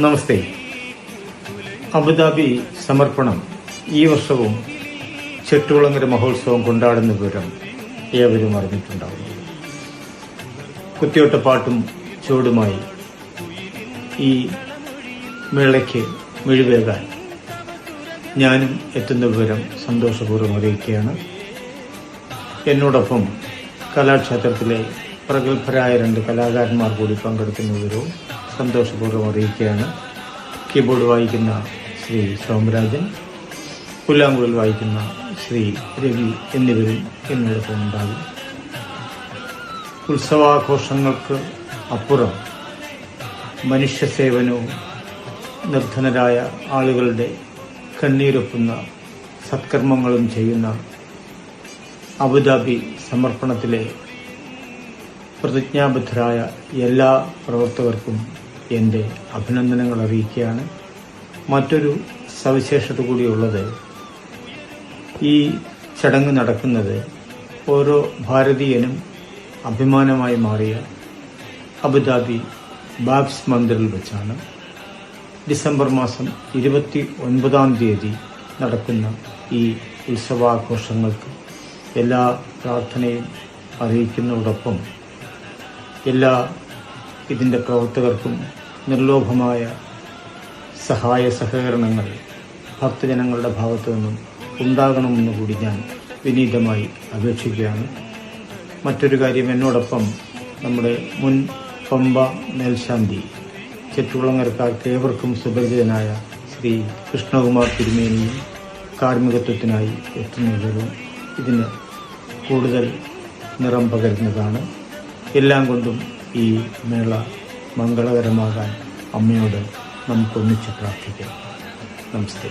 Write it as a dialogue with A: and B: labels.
A: നമസ്തേ. Abu Dhabi സമർപ്പണം ഈ വർഷവും ചെട്ടുകുളങ്ങര മഹോത്സവം കൊണ്ടാടുന്ന വിവരം ഏവരും അറിഞ്ഞിട്ടുണ്ടാവും. കുത്തിയോട്ടപ്പാട്ടും ചുവടുമായി ഈ മേളയ്ക്ക് മിഴിവേകാൻ ഞാനും എത്തുന്ന വിവരം സന്തോഷപൂർവ്വം അറിയിക്കുകയാണ്. എന്നോടൊപ്പം കലാക്ഷേത്രത്തിലെ പ്രഗത്ഭരായ 2 കലാകാരന്മാർ കൂടി പങ്കെടുക്കുന്ന വിവരവും സന്തോഷപൂർവ്വം അറിയിക്കുകയാണ്. കീബോർഡ് വായിക്കുന്ന ശ്രീ സോമരാജൻ, പുല്ലാങ്കുഴൽ വായിക്കുന്ന ശ്രീ രവി എന്നിവരും എന്നോടൊപ്പം ഉണ്ടാകും. ഉത്സവാഘോഷങ്ങൾക്ക് അപ്പുറം മനുഷ്യസേവനവും നിർധനരായ ആളുകളുടെ കണ്ണീരൊപ്പുന്ന സത്കർമ്മങ്ങളും ചെയ്യുന്ന അബുദാബി സമർപ്പണത്തിലെ പ്രതിജ്ഞാബദ്ധരായ എല്ലാ പ്രവർത്തകർക്കും എൻ്റെ അഭിനന്ദനങ്ങൾ അറിയിക്കുകയാണ്. മറ്റൊരു സവിശേഷത കൂടിയുള്ളത്, ഈ ചടങ്ങ് നടക്കുന്നത് ഓരോ ഭാരതീയനും അഭിമാനമായി മാറിയ അബുദാബി ബാബ്സ് മന്ദിറിൽ വെച്ചാണ്. ഡിസംബർ മാസം 29-ാം തീയതി നടക്കുന്ന ഈ ഉത്സവാഘോഷങ്ങൾക്ക് എല്ലാ പ്രാർത്ഥനയും അറിയിക്കുന്നതോടൊപ്പം എല്ലാ ഇതിൻ്റെ പ്രവർത്തകർക്കും നിർലോഭമായ സഹായ സഹകരണങ്ങൾ ഭക്തജനങ്ങളുടെ ഭാഗത്തു നിന്നും ഉണ്ടാകണമെന്ന് കൂടി ഞാൻ വിനീതമായി അപേക്ഷിക്കുകയാണ്. മറ്റൊരു കാര്യം, എന്നോടൊപ്പം നമ്മുടെ മുൻ പമ്പ മേൽശാന്തി, ചെട്ടുകുളങ്ങരക്കാർക്ക് ഏവർക്കും സുപരിചിതനായ ശ്രീ കൃഷ്ണകുമാർ തിരുമേനിയും കാർമ്മികത്വത്തിനായി എത്തുന്നവരും ഇതിന് കൂടുതൽ നിറം പകരുന്നതാണ്. എല്ലാം കൊണ്ടും ഈ മേള മംഗളകരമാകാൻ അമ്മയോട് നമുക്കൊന്നിച്ച് പ്രാർത്ഥിക്കാം. നമസ്തേ.